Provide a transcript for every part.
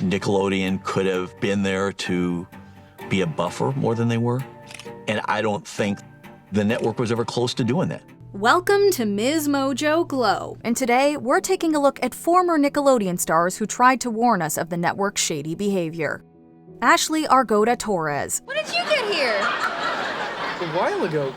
Nickelodeon could have been there to be a buffer more than they were. And I don't think the network was ever close to doing that. Welcome to MsMojo Glow, and today we're taking a look at former Nickelodeon stars who tried to warn us of the network's shady behavior. Ashley Argota Torres. When did you get here? A while ago.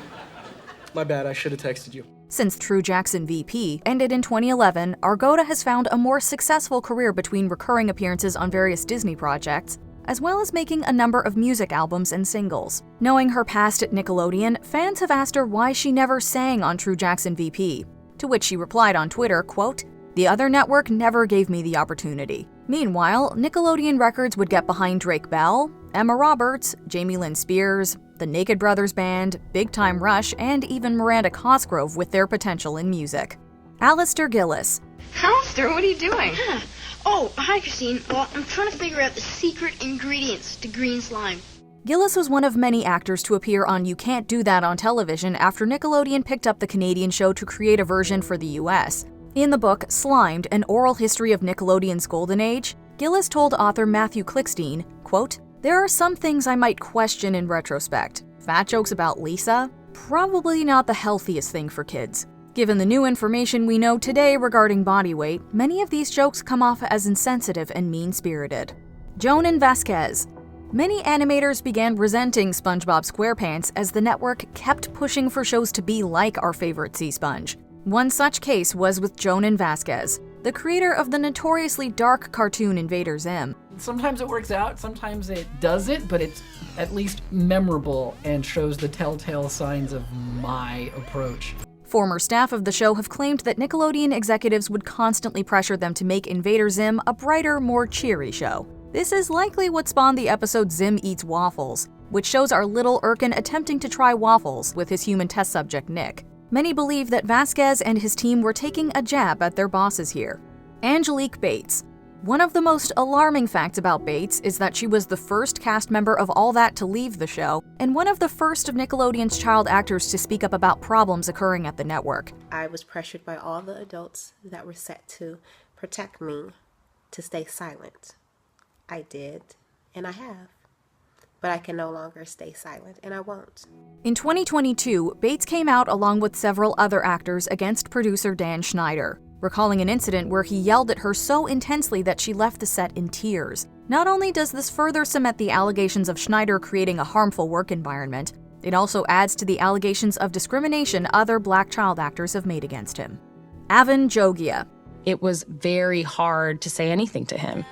My bad, I should have texted you. Since True Jackson VP ended in 2011, Argota has found a more successful career between recurring appearances on various Disney projects, as well as making a number of music albums and singles. Knowing her past at Nickelodeon, fans have asked her why she never sang on True Jackson VP, to which she replied on Twitter, quote, "The other network never gave me the opportunity." Meanwhile, Nickelodeon Records would get behind Drake Bell, Emma Roberts, Jamie Lynn Spears, the Naked Brothers Band, Big Time Rush, and even Miranda Cosgrove with their potential in music. Alasdair Gillis. Alistair, what are you doing? Oh, hi, Christine. Well, I'm trying to figure out the secret ingredients to green slime. Gillis was one of many actors to appear on You Can't Do That on television after Nickelodeon picked up the Canadian show to create a version for the US. In the book Slimed, An Oral History of Nickelodeon's Golden Age, Gillis told author Matthew Klickstein, quote, "There are some things I might question in retrospect. Fat jokes about Lisa? Probably not the healthiest thing for kids. Given the new information we know today regarding body weight, many of these jokes come off as insensitive and mean-spirited." Jon Vasquez. Many animators began resenting SpongeBob SquarePants as the network kept pushing for shows to be like our favorite Sea Sponge. One such case was with Jon Vasquez, the creator of the notoriously dark cartoon Invader Zim. Sometimes it works out, sometimes it doesn't, but it's at least memorable and shows the telltale signs of my approach. Former staff of the show have claimed that Nickelodeon executives would constantly pressure them to make Invader Zim a brighter, more cheery show. This is likely what spawned the episode Zim Eats Waffles, which shows our little Irken attempting to try waffles with his human test subject Nick. Many believe that Vasquez and his team were taking a jab at their bosses here. Angelique Bates. One of the most alarming facts about Bates is that she was the first cast member of All That to leave the show, and one of the first of Nickelodeon's child actors to speak up about problems occurring at the network. I was pressured by all the adults that were set to protect me to stay silent. I did, and I have. But I can no longer stay silent, and I won't. In 2022, Bates came out along with several other actors against producer Dan Schneider, recalling an incident where he yelled at her so intensely that she left the set in tears. Not only does this further cement the allegations of Schneider creating a harmful work environment, it also adds to the allegations of discrimination other Black child actors have made against him. Avan Jogia. It was very hard to say anything to him.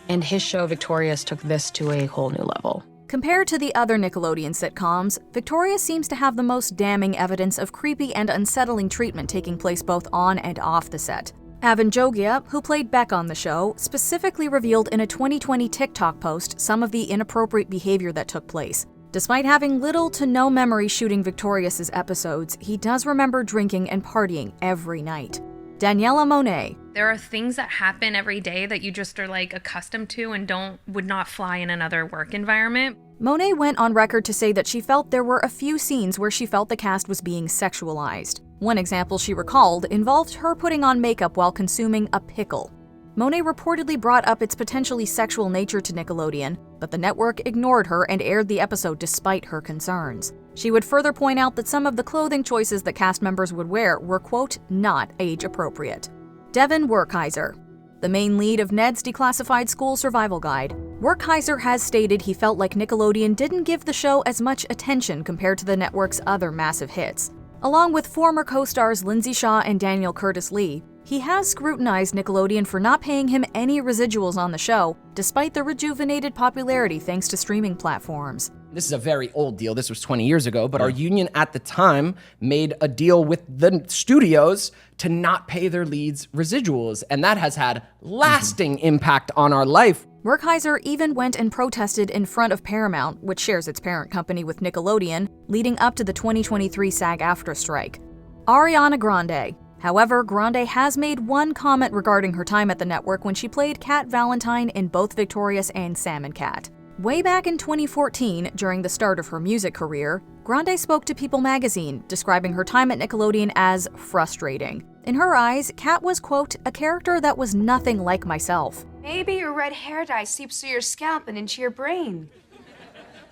And his show, Victorious, took this to a whole new level. Compared to the other Nickelodeon sitcoms, Victorious seems to have the most damning evidence of creepy and unsettling treatment taking place both on and off the set. Avan Jogia, who played Beck on the show, specifically revealed in a 2020 TikTok post some of the inappropriate behavior that took place. Despite having little to no memory shooting Victorious's episodes, he does remember drinking and partying every night. Daniela Monet. There are things that happen every day that you just are accustomed to and would not fly in another work environment. Monet went on record to say that she felt there were a few scenes where she felt the cast was being sexualized. One example she recalled involved her putting on makeup while consuming a pickle. Monet reportedly brought up its potentially sexual nature to Nickelodeon, but the network ignored her and aired the episode despite her concerns. She would further point out that some of the clothing choices that cast members would wear were, quote, not age-appropriate. Devin Werkheiser. The main lead of Ned's Declassified School Survival Guide, Werkheiser has stated he felt like Nickelodeon didn't give the show as much attention compared to the network's other massive hits. Along with former co-stars Lindsay Shaw and Daniel Curtis Lee, he has scrutinized Nickelodeon for not paying him any residuals on the show, despite the rejuvenated popularity thanks to streaming platforms. This is a very old deal. This was 20 years ago, but our union at the time made a deal with the studios to not pay their leads residuals, and that has had lasting impact on our life. Werkheiser even went and protested in front of Paramount, which shares its parent company with Nickelodeon, leading up to the 2023 SAG-AFTRA strike. Ariana Grande. However, Grande has made one comment regarding her time at the network when she played Cat Valentine in both Victorious and Salmon Cat. Way back in 2014, during the start of her music career, Grande spoke to People magazine, describing her time at Nickelodeon as frustrating. In her eyes, Cat was, quote, a character that was nothing like myself. Maybe your red hair dye seeps through your scalp and into your brain.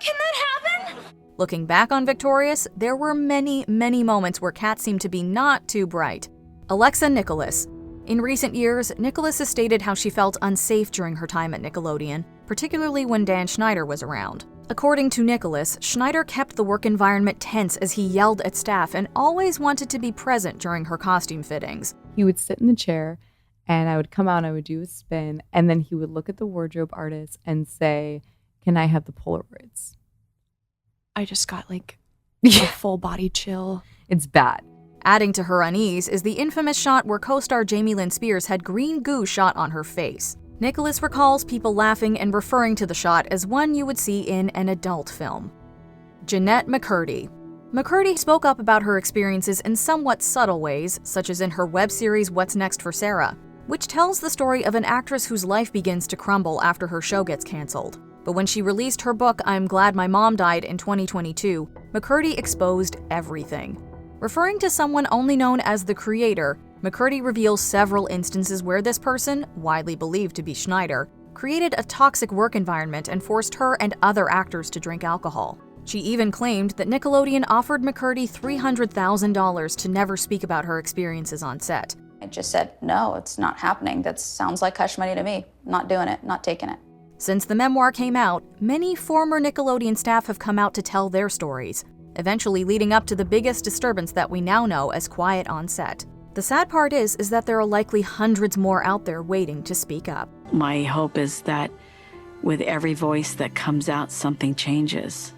Can that happen? Looking back on Victorious, there were many, many moments where Kat seemed to be not too bright. Alexa Nicholas. In recent years, Nicholas has stated how she felt unsafe during her time at Nickelodeon, particularly when Dan Schneider was around. According to Nicholas, Schneider kept the work environment tense as he yelled at staff and always wanted to be present during her costume fittings. He would sit in the chair, and I would come out and I would do a spin, and then he would look at the wardrobe artist and say, "Can I have the Polaroids?" I just got like a full body chill. It's bad. Adding to her unease is the infamous shot where co-star Jamie Lynn Spears had green goo shot on her face. Nicholas recalls people laughing and referring to the shot as one you would see in an adult film. Janette Mccarty. McCarty spoke up about her experiences in somewhat subtle ways, such as in her web series What's Next for Sarah, which tells the story of an actress whose life begins to crumble after her show gets canceled. But when she released her book I'm Glad My Mom Died in 2022, McCarty exposed everything. Referring to someone only known as the creator, McCarty reveals several instances where this person, widely believed to be Schneider, created a toxic work environment and forced her and other actors to drink alcohol. She even claimed that Nickelodeon offered McCarty $300,000 to never speak about her experiences on set. I just said, no, it's not happening. That sounds like hush money to me. Not doing it, not taking it. Since the memoir came out, many former Nickelodeon staff have come out to tell their stories, eventually leading up to the biggest disturbance that we now know as quiet on set. The sad part is that there are likely hundreds more out there waiting to speak up. My hope is that with every voice that comes out, something changes.